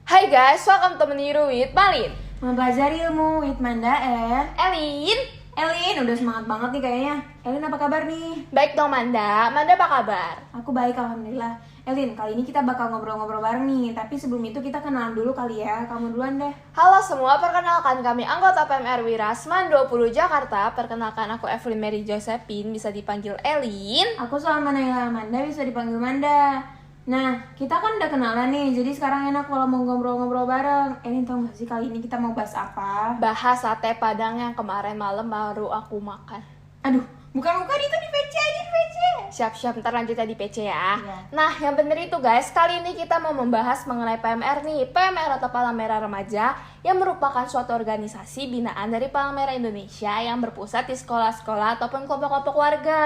Hai guys, welcome to Meniru with Malin, Mempelajari ilmu with Manda and Elin. Elin. Udah semangat banget nih kayaknya. Elin apa kabar nih? Baik dong Manda, Manda apa kabar? Aku baik alhamdulillah. Elin, kali ini kita bakal ngobrol-ngobrol bareng nih. Tapi sebelum itu kita kenalan dulu kali ya. Kamu duluan deh. Halo semua, perkenalkan kami anggota PMR Wirasman 20 Jakarta. Perkenalkan aku Evelyn Mary Josephine, bisa dipanggil Elin. Aku sama Naila Manda, bisa dipanggil Manda. Nah, kita kan udah kenalan nih. Jadi sekarang enak kalau mau ngobrol-ngobrol bareng. Elin, tau gak sih kali ini kita mau bahas apa? Bahas sate padang yang kemarin malam baru aku makan. Aduh, bukan itu di PC aja di PC. Siap-siap, ntar lanjutnya di PC ya. Iya. Nah, yang bener itu guys, kali ini kita mau membahas mengenai PMR nih. PMR atau Palang Merah Remaja yang merupakan suatu organisasi binaan dari Palang Merah Indonesia yang berpusat di sekolah-sekolah ataupun kelompok-kelompok warga.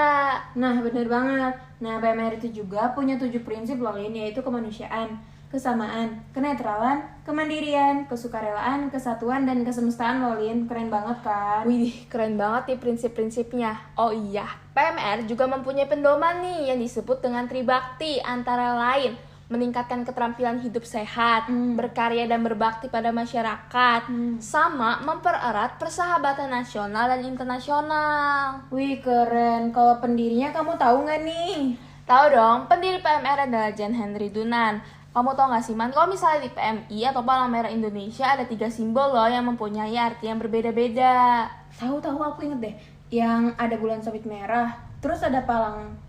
Nah, bener banget. Nah, PMR itu juga punya 7 prinsip loh, Lin, yaitu kemanusiaan, kesamaan, kenetralan, kemandirian, kesukarelaan, kesatuan, dan kesemestaan loh, Lin. Keren banget kan? Wih, keren banget nih prinsip-prinsipnya. Oh iya, PMR juga mempunyai pedoman nih yang disebut dengan Tribakti, antara lain meningkatkan keterampilan hidup sehat, berkarya dan berbakti pada masyarakat, sama mempererat persahabatan nasional dan internasional. Wih, keren. Kalau pendirinya kamu tahu nggak nih? Tahu dong, pendiri PMR adalah John Henry Dunant. Kamu tau gak sih Man, kalau misalnya di PMI atau Palang Merah Indonesia ada 3 simbol loh yang mempunyai arti yang berbeda-beda. Tahu, aku inget deh. Yang ada bulan sabit merah, terus ada palang.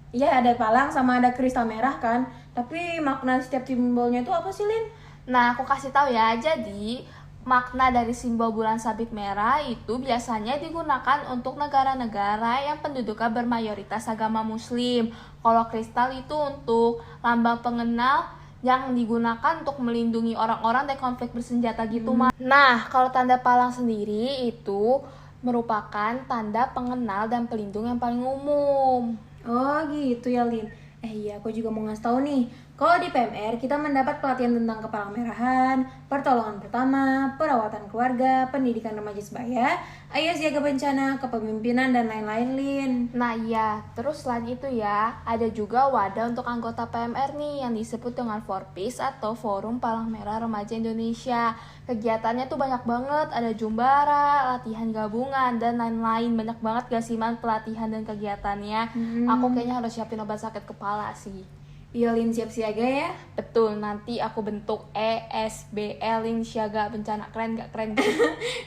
Iya, ada palang sama ada kristal merah kan. Tapi makna setiap simbolnya itu apa sih, Lin? Nah, aku kasih tahu ya. Jadi, makna dari simbol bulan sabit merah itu biasanya digunakan untuk negara-negara yang penduduknya bermayoritas agama muslim. Kalau kristal itu untuk lambang pengenal yang digunakan untuk melindungi orang-orang dari konflik bersenjata gitu, mah. Nah, kalau tanda palang sendiri itu merupakan tanda pengenal dan pelindung yang paling umum. Oh gitu ya, Lin. Iya, aku juga mau ngasih tahu nih. Kalau di PMR kita mendapat pelatihan tentang kepalang-merahan, pertolongan pertama, perawatan keluarga, pendidikan remaja sebaya, ayah siaga bencana, kepemimpinan, dan lain-lain, Lin. Nah iya, terus selain itu ya, ada juga wadah untuk anggota PMR nih yang disebut dengan Forpis atau Forum Palang Merah Remaja Indonesia. Kegiatannya tuh banyak banget, ada jumbara, latihan gabungan, dan lain-lain. Banyak banget gak sih Man pelatihan dan kegiatannya. Aku kayaknya harus siapin obat sakit kepala sih. Iya, Lin, siap siaga ya. Betul, nanti aku bentuk ESBL Lin Siaga Bencana. Keren gak? Keren gak?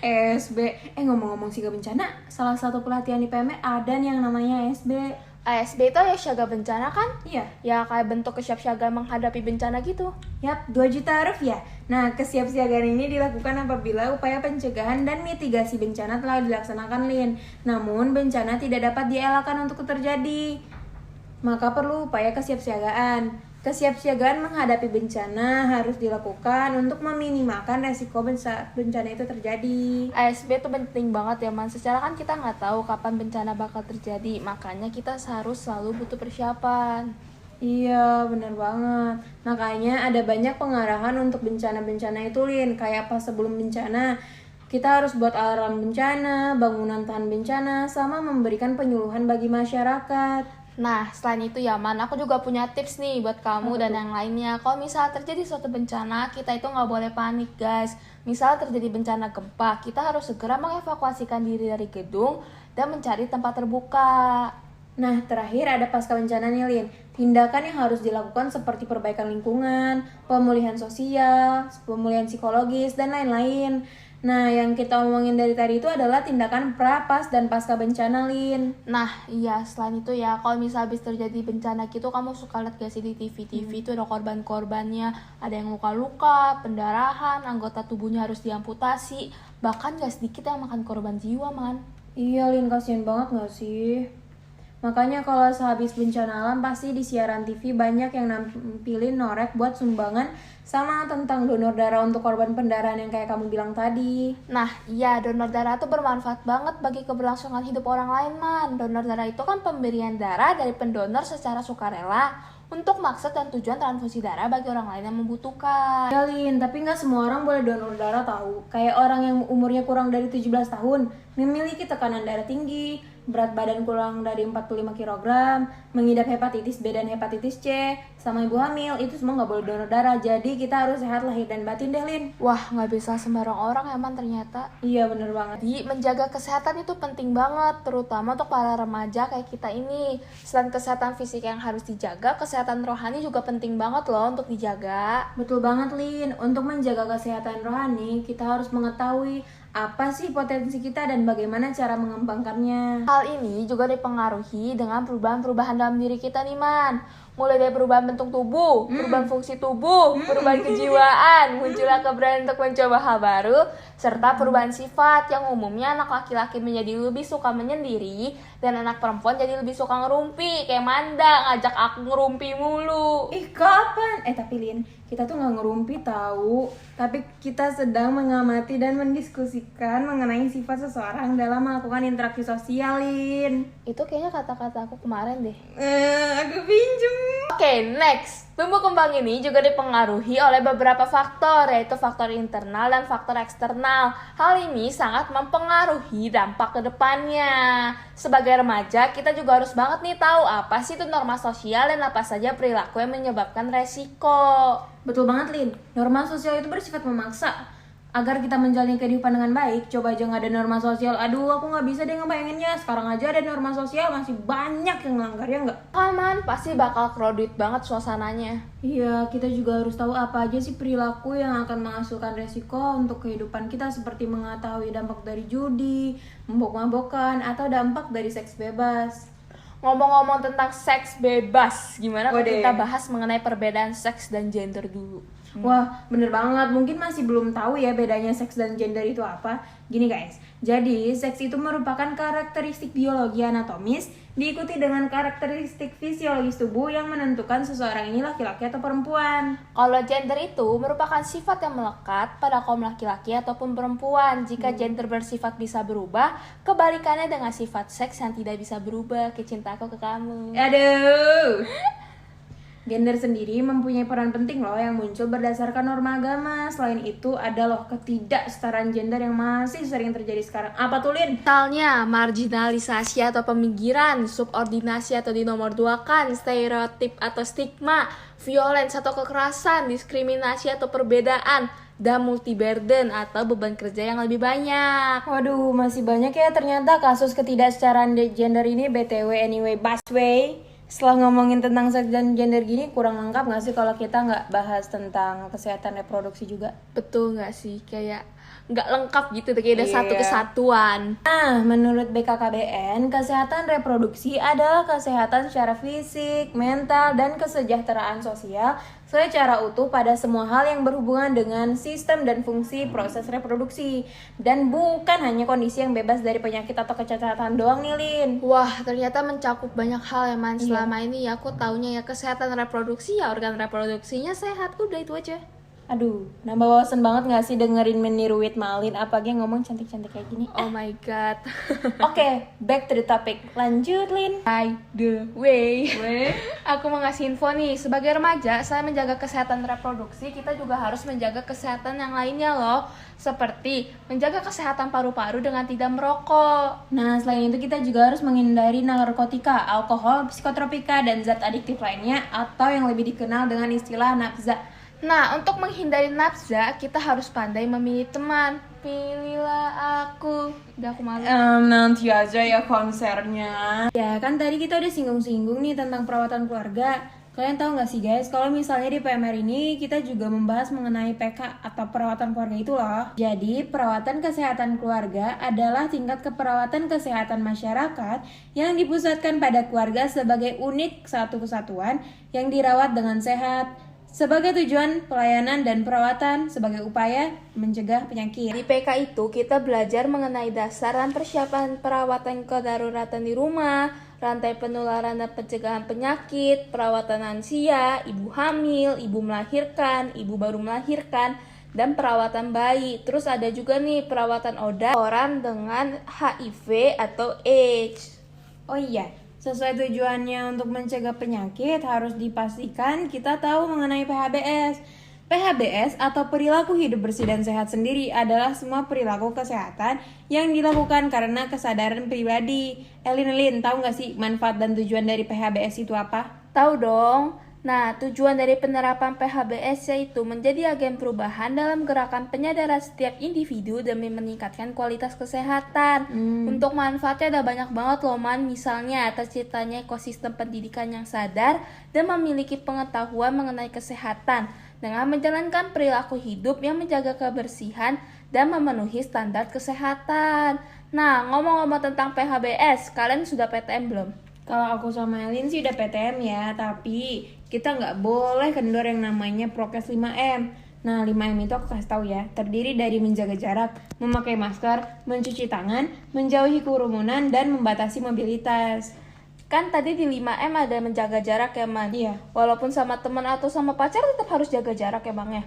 ESB. Ngomong-ngomong siaga bencana, salah satu pelatihan di PMR ada nih yang namanya ESB. ESB itu ya siaga bencana kan? Iya. Ya kayak bentuk kesiapsiagaan menghadapi bencana gitu. Yap, 2 juta rupiah. Nah, kesiapsiagaan ini dilakukan apabila upaya pencegahan dan mitigasi bencana telah dilaksanakan, Lin. Namun, bencana tidak dapat dielakkan untuk terjadi. Maka perlu upaya kesiapsiagaan. Kesiapsiagaan menghadapi bencana harus dilakukan untuk meminimalkan resiko bencana itu terjadi. ASB itu penting banget ya Man. Secara kan kita nggak tahu kapan bencana bakal terjadi, makanya kita harus selalu butuh persiapan. Iya, benar banget. Makanya ada banyak pengarahan untuk bencana-bencana itu, Lin. Kayak pas sebelum bencana, kita harus buat alarm bencana, bangunan tahan bencana, sama memberikan penyuluhan bagi masyarakat. Nah, selain itu ya Man, aku juga punya tips nih buat kamu dan yang lainnya. Kalau misal terjadi suatu bencana, kita itu nggak boleh panik guys. Misal terjadi bencana gempa, kita harus segera mengevakuasikan diri dari gedung dan mencari tempat terbuka. Nah, terakhir ada pasca bencana nih, Lin. Tindakan yang harus dilakukan seperti perbaikan lingkungan, pemulihan sosial, pemulihan psikologis, dan lain-lain. Nah, yang kita omongin dari tadi itu adalah tindakan pra, pas, dan pasca bencana, Lin. Nah, iya, selain itu ya, kalau misal habis terjadi bencana gitu, kamu suka lihat gak sih di TV-TV itu ada korban-korbannya, ada yang luka-luka, pendarahan, anggota tubuhnya harus diamputasi, bahkan gak sedikit yang makan korban jiwa, Man. Iya, Lin, kasihan banget gak sih? Makanya kalau sehabis bencana alam pasti di siaran TV banyak yang nampilin norek buat sumbangan sama tentang donor darah untuk korban pendarahan yang kayak kamu bilang tadi. Nah, iya, donor darah itu bermanfaat banget bagi keberlangsungan hidup orang lain, Man. Donor darah itu kan pemberian darah dari pendonor secara sukarela untuk maksud dan tujuan transfusi darah bagi orang lain yang membutuhkan. Ya, Lin, tapi nggak semua orang boleh donor darah tahu. Kayak orang yang umurnya kurang dari 17 tahun, memiliki tekanan darah tinggi, berat badan kurang dari 45 kg, mengidap hepatitis B dan hepatitis C, sama ibu hamil, itu semua nggak boleh donor darah. Jadi kita harus sehat lahir dan batin deh, Lin. Wah, nggak bisa sembarang orang emang ternyata. Iya, bener banget. Jadi menjaga kesehatan itu penting banget, terutama untuk para remaja kayak kita ini. Selain kesehatan fisik yang harus dijaga, kesehatan rohani juga penting banget loh untuk dijaga. Betul banget, Lin. Untuk menjaga kesehatan rohani, kita harus mengetahui apa sih potensi kita dan bagaimana cara mengembangkannya. Hal ini juga dipengaruhi dengan perubahan-perubahan dalam diri kita nih, Man. Mulai dari perubahan bentuk tubuh, perubahan fungsi tubuh, perubahan kejiwaan, munculnya keberanian untuk mencoba hal baru, serta perubahan sifat yang umumnya anak laki-laki menjadi lebih suka menyendiri dan anak perempuan jadi lebih suka ngerumpi. Kayak Manda, ngajak aku ngerumpi mulu. Ih, kapan? Tapi Lin, kita tuh nggak ngerumpi tahu, tapi kita sedang mengamati dan mendiskusikan mengenai sifat seseorang dalam melakukan interaksi sosial, Lin. Itu kayaknya kata-kata aku kemarin deh. Aku pinjem. Oke, next. Tumbuh kembang ini juga dipengaruhi oleh beberapa faktor, yaitu faktor internal dan faktor eksternal. Hal ini sangat mempengaruhi dampak ke depannya. Sebagai remaja, kita juga harus banget nih tahu apa sih itu norma sosial dan apa saja perilaku yang menyebabkan resiko. Betul banget, Lin. Norma sosial itu bersifat memaksa. Agar kita menjalani kehidupan dengan baik, coba aja nggak ada norma sosial. Aduh, aku nggak bisa deh ngebayanginnya. Sekarang aja ada norma sosial, masih banyak yang melanggar, ya nggak? Aman, pasti bakal crowded banget suasananya. Iya, kita juga harus tahu apa aja sih perilaku yang akan menghasilkan resiko untuk kehidupan kita, seperti mengetahui dampak dari judi, mabok-mabokan, atau dampak dari seks bebas. Ngomong-ngomong tentang seks bebas, gimana kalau Waduh. kita bahas mengenai perbedaan seks dan gender dulu? Wah, bener banget. Mungkin masih belum tahu ya bedanya seks dan gender itu apa. Gini guys, jadi seks itu merupakan karakteristik biologi anatomis diikuti dengan karakteristik fisiologis tubuh yang menentukan seseorang ini laki-laki atau perempuan. Kalau gender itu merupakan sifat yang melekat pada kaum laki-laki ataupun perempuan. Jika gender bersifat bisa berubah, kebalikannya dengan sifat seks yang tidak bisa berubah. Kayak cintaku ke kamu. Aduh. Gender sendiri mempunyai peran penting loh yang muncul berdasarkan norma agama. Selain itu ada loh ketidaksetaraan gender yang masih sering terjadi sekarang. Apa tuh, Lin? Misalnya, marginalisasi atau pemikiran, subordinasi atau dinomorduakan, stereotip atau stigma, violence atau kekerasan, diskriminasi atau perbedaan, dan multi-burden atau beban kerja yang lebih banyak. Waduh, masih banyak ya ternyata kasus ketidaksetaraan gender ini. BTW anyway, busway. Setelah ngomongin tentang seks dan gender gini, kurang lengkap gak sih kalau kita nggak bahas tentang kesehatan reproduksi juga? Betul nggak sih? Kayak nggak lengkap gitu, kayak ada satu Iya. kesatuan. Nah, menurut BKKBN, kesehatan reproduksi adalah kesehatan secara fisik, mental, dan kesejahteraan sosial secara utuh pada semua hal yang berhubungan dengan sistem dan fungsi proses reproduksi. Dan bukan hanya kondisi yang bebas dari penyakit atau kecacatan doang nih, Lin. Wah, ternyata mencakup banyak hal ya, Man. Iya. Selama ini ya aku taunya ya kesehatan reproduksi, ya organ reproduksinya sehat, udah itu aja. Aduh, nambah wawasan banget gak sih dengerin meniru Wit Malin, apalagi yang ngomong cantik-cantik kayak gini. Oh my god. Oke, back to the topic. Lanjut, Lin. By the way, aku mau ngasih info nih. Sebagai remaja, selain menjaga kesehatan reproduksi, kita juga harus menjaga kesehatan yang lainnya loh. Seperti menjaga kesehatan paru-paru dengan tidak merokok. Nah, selain itu kita juga harus menghindari narkotika, alkohol, psikotropika, dan zat adiktif lainnya, atau yang lebih dikenal dengan istilah nafza. Nah, untuk menghindari nafza, kita harus pandai memilih teman. Pilihlah aku. Udah aku malu. Nanti aja ya konsernya. Ya kan tadi kita udah singgung-singgung nih tentang perawatan keluarga. Kalian tahu nggak sih guys, kalau misalnya di PMR ini kita juga membahas mengenai PK atau perawatan keluarga itu loh. Jadi perawatan kesehatan keluarga adalah tingkat keperawatan kesehatan masyarakat yang dipusatkan pada keluarga sebagai unit satu kesatuan yang dirawat dengan sehat. Sebagai tujuan pelayanan dan perawatan sebagai upaya mencegah penyakit. Di PK itu kita belajar mengenai dasar dan persiapan perawatan kedaruratan di rumah, rantai penularan dan pencegahan penyakit, perawatan lansia, ibu hamil, ibu melahirkan, ibu baru melahirkan, dan perawatan bayi. Terus ada juga nih perawatan orang dengan HIV atau AIDS. Oh iya, sesuai tujuannya untuk mencegah penyakit harus dipastikan kita tahu mengenai PHBS. PHBS atau perilaku hidup bersih dan sehat sendiri adalah semua perilaku kesehatan yang dilakukan karena kesadaran pribadi. Elin, tahu nggak sih manfaat dan tujuan dari PHBS itu apa? Tahu dong. Nah, tujuan dari penerapan PHBS yaitu menjadi agen perubahan dalam gerakan penyadaran setiap individu demi meningkatkan kualitas kesehatan. Untuk manfaatnya ada banyak banget loh, Man. Misalnya, terciptanya ekosistem pendidikan yang sadar dan memiliki pengetahuan mengenai kesehatan dengan menjalankan perilaku hidup yang menjaga kebersihan dan memenuhi standar kesehatan. Nah, ngomong-ngomong tentang PHBS, kalian sudah PTM belum? Kalau aku sama Elin sih udah PTM ya, tapi kita nggak boleh kendor yang namanya prokes 5M. Nah, 5M itu aku kasih tahu ya, terdiri dari menjaga jarak, memakai masker, mencuci tangan, menjauhi kerumunan, dan membatasi mobilitas. Kan tadi di 5M ada menjaga jarak ya, Man? Iya. Walaupun sama teman atau sama pacar tetap harus jaga jarak ya, Bang ya?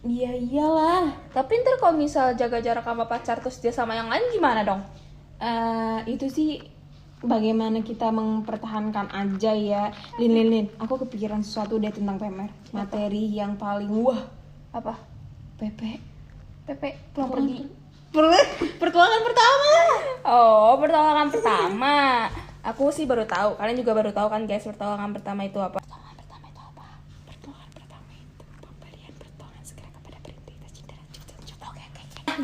Iya iyalah. Tapi ntar kalau misal jaga jarak sama pacar terus dia sama yang lain gimana dong? Itu sih bagaimana kita mempertahankan aja ya. Lin, aku kepikiran sesuatu deh tentang PMR. Materi yang paling Apa? PP. Pulang pergi. Pertuangan pertama. Oh, pertolongan pertama. Aku sih baru tahu. Kalian juga baru tahu kan, guys, pertolongan pertama itu apa? Pertolongan pertama itu pemberian pertolongan segera kepada penderita cedera. Oke.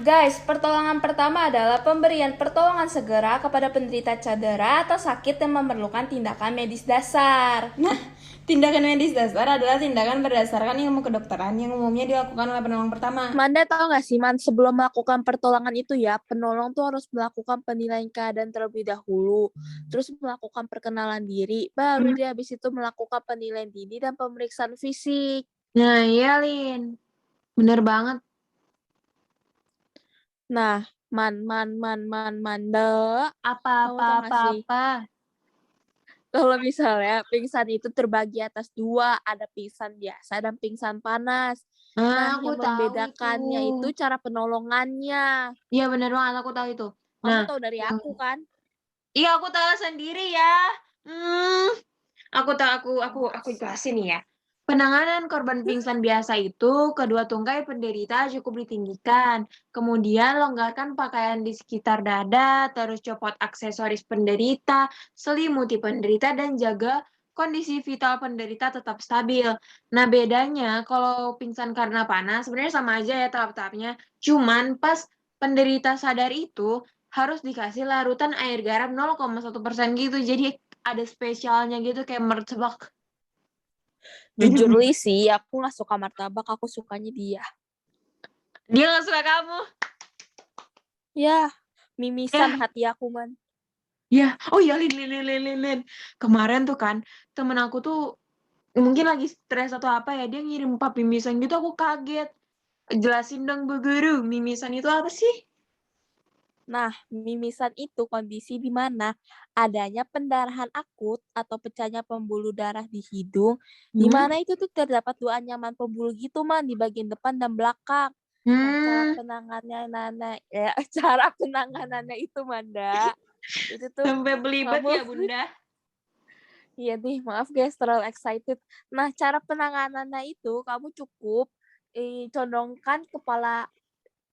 Guys, pertolongan pertama adalah pemberian pertolongan segera kepada penderita cedera atau sakit yang memerlukan tindakan medis dasar. Nah, tindakan medis dasar adalah tindakan berdasarkan ilmu kedokteran yang umumnya dilakukan oleh penolong pertama. Manda tahu nggak sih, Man, sebelum melakukan pertolongan itu ya, penolong tuh harus melakukan penilaian keadaan terlebih dahulu, terus melakukan perkenalan diri, baru dia habis itu melakukan penilaian dini dan pemeriksaan fisik. Nah, iya, Lin. Bener banget. Nah, Manda, Apa. kalau misalnya pingsan itu terbagi atas dua, ada pingsan biasa dan pingsan panas. Nah, Aku yang tahu membedakannya itu cara penolongannya. Iya bener banget, aku tahu itu. Kamu Nah, tahu dari aku kan? iya aku tahu sendiri ya. Aku jelasin nih ya. Penanganan korban pingsan biasa itu kedua tungkai penderita cukup ditinggikan. Kemudian longgarkan pakaian di sekitar dada, terus copot aksesoris penderita, selimuti penderita dan jaga kondisi vital penderita tetap stabil. Nah, bedanya kalau pingsan karena panas sebenarnya sama aja ya tahap-tahapnya. Cuman pas penderita sadar itu harus dikasih larutan air garam 0,1% gitu. Jadi ada spesialnya gitu kayak martabak. Jujur Li sih, aku nggak suka martabak, aku sukanya dia. Dia nggak suka kamu. Ya, mimisan hati aku, Man. Ya, oh iya Lin. Kemarin tuh kan temen aku tuh mungkin lagi stres atau apa ya, dia ngirim 4 mimisan gitu, aku kaget. Jelasin dong Bu Guru, mimisan itu apa sih? Nah, mimisan itu kondisi di mana adanya pendarahan akut atau pecahnya pembuluh darah di hidung, di mana itu tuh terdapat dua anyaman pembuluh gitu, Man, di bagian depan dan belakang. Nah, cara penanganannya itu, Manda, itu tuh Sampai belibet kamu ya Bunda. Iya nih, maaf guys, terlalu excited. Nah, cara penanganannya itu kamu cukup condongkan kepala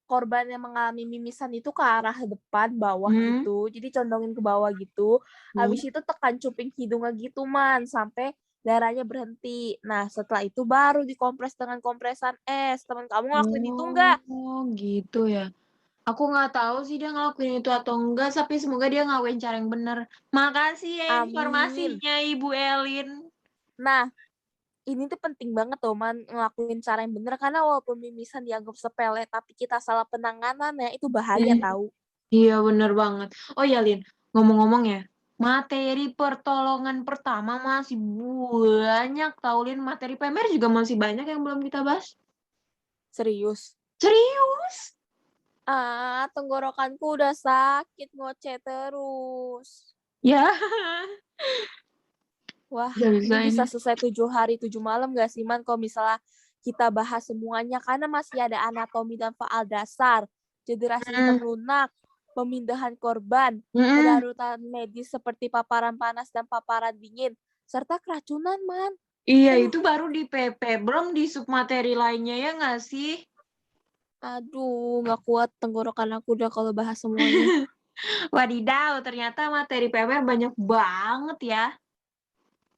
korban yang mengalami mimisan itu ke arah depan, bawah gitu. Jadi condongin ke bawah gitu. Habis itu tekan cuping hidungnya gitu, Man, sampai darahnya berhenti. Nah, setelah itu baru dikompres dengan kompresan es. Teman kamu ngelakuin itu enggak? Oh gitu ya. Aku nggak tahu sih dia ngelakuin itu atau enggak, tapi semoga dia ngelakuin cara yang benar. Makasih ya Amin. informasinya Ibu Elin. Nah, ini tuh penting banget tuh, Man, ngelakuin cara yang bener, karena walaupun mimisan dianggap sepele, tapi kita salah penanganannya, itu bahaya tahu. Iya bener banget. Oh ya Lin, ngomong-ngomong ya, materi pertolongan pertama masih banyak tau Lin, materi PMR juga masih banyak yang belum kita bahas. Serius? Serius? Tenggorokanku udah sakit, ngoceh terus. Ya. Wah, Bisa ini bisa selesai 7 hari 7 malam gak sih, Man, kalau misalnya kita bahas semuanya, karena masih ada anatomi dan faal dasar, cedera sistem lunak, pemindahan korban, kedaruratan medis seperti paparan panas dan paparan dingin, serta keracunan, Man. Iya, itu baru di PP, belum di submateri lainnya ya nggak sih? Aduh, nggak kuat tenggorokan aku udah kalau bahas semuanya. Wadidaw, ternyata materi PMR banyak banget ya.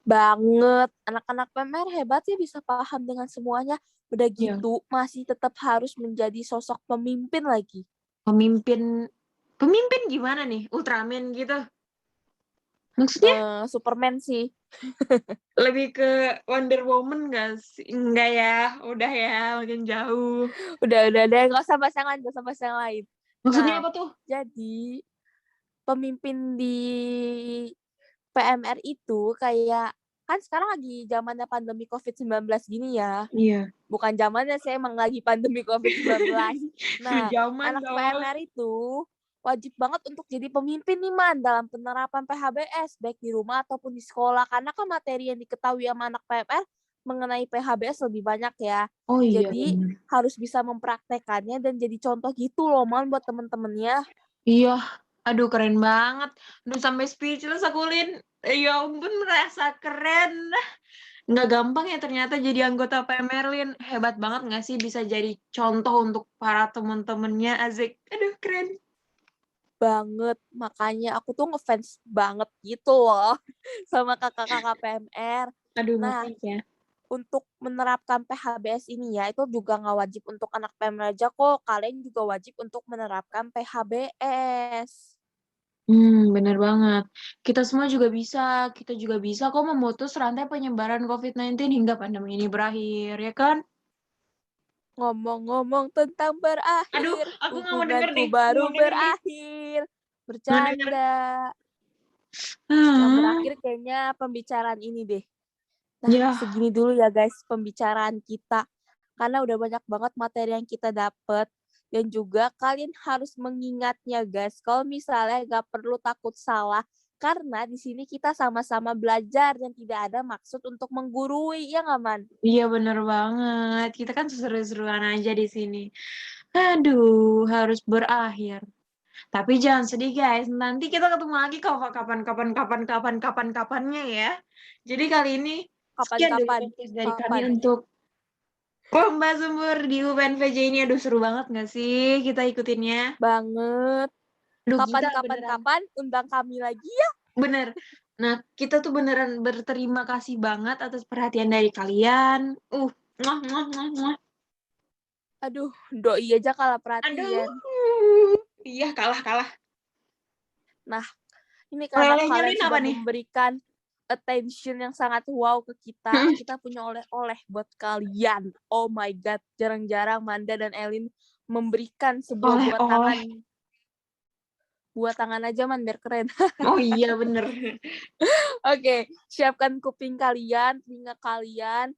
Banget. Anak-anak PMR hebat sih bisa paham dengan semuanya. Udah Iya. gitu, masih tetap harus menjadi sosok pemimpin lagi. Pemimpin, pemimpin gimana nih? Ultraman gitu. Maksudnya Superman sih. lebih ke Wonder Woman nggak sih? Enggak ya, udah ya, makin jauh. Udah, nggak usah bahas yang lain, nggak usah bahas yang lain. Maksudnya Nah, apa tuh? jadi pemimpin di PMR itu kayak, kan sekarang lagi zamannya pandemi COVID-19 gini ya. Iya. Bukan zamannya sih, emang lagi pandemi COVID-19. Nah, Zaman anak dong. PMR itu wajib banget untuk jadi pemimpin nih, Man, dalam penerapan PHBS, baik di rumah ataupun di sekolah. Karena kan materi yang diketahui sama anak PMR mengenai PHBS lebih banyak ya. Oh iya, Jadi, bener. harus bisa mempraktekannya dan jadi contoh gitu loh, Man, buat temen-temennya. Iya, aduh keren banget. Aduh sampai speechless aku, Lin. Ya ampun, merasa keren. Nggak gampang ya ternyata jadi anggota PMR, Lin. Hebat banget nggak sih bisa jadi contoh untuk para temen-temennya, Azik. Aduh, keren. Banget. Makanya aku tuh ngefans banget gitu loh sama kakak-kakak PMR. Aduh, Nah, makasih ya. untuk menerapkan PHBS ini ya, itu juga nggak wajib untuk anak PMR aja kok. Kalian juga wajib untuk menerapkan PHBS. Bener banget. Kita semua juga bisa. Kita juga bisa kok memutus rantai penyebaran COVID-19 hingga pandemi ini berakhir, ya kan? Ngomong-ngomong tentang Aduh, berakhir, aku nggak mau denger hubunganku nih. Nggak baru mau denger nih. berakhir. Nggak denger. Bercanda. Yang Ah, berakhir kayaknya pembicaraan ini deh. Nah, ya. segini dulu ya guys pembicaraan kita. Karena udah banyak banget materi yang kita dapet. Dan juga kalian harus mengingatnya guys, kalau misalnya gak perlu takut salah, karena di sini kita sama-sama belajar dan tidak ada maksud untuk menggurui, ya nggak, Man? Iya bener banget. Kita kan seru-seruan aja di sini. Aduh, harus berakhir. Tapi jangan sedih guys. Nanti kita ketemu lagi kalau kapan-kapannya ya. Jadi kali ini sekian dulu Kapan-kapan? podcast dari kami Kapan? untuk Lomba Sumber di UPNVJ ini. Aduh seru banget gak sih kita ikutinnya? Banget. Aduh kita beneran. Kapan-kapan undang kami lagi ya. Bener. Nah kita tuh beneran berterima kasih banget atas perhatian dari kalian. Muah, muah, muah, muah. Aduh, doi aja kalah Aduh. perhatian. Iya kalah. Nah, ini karena Oleh-olehnya kalian Lin apa sudah nih? memberikan attention yang sangat wow ke kita, kita punya oleh-oleh buat kalian. Oh my god, jarang-jarang Manda dan Elin memberikan sebuah Oleh-oleh. buat tangan aja, Man, biar keren. Oh iya bener. Oke, siapkan kuping kalian, telinga kalian,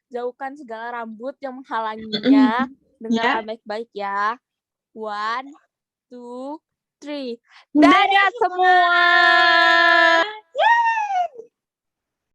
jauhkan segala rambut yang menghalanginya. Ya. Dengarkan baik-baik ya. 1, 2, 3. Dadah Dadah semua. semua!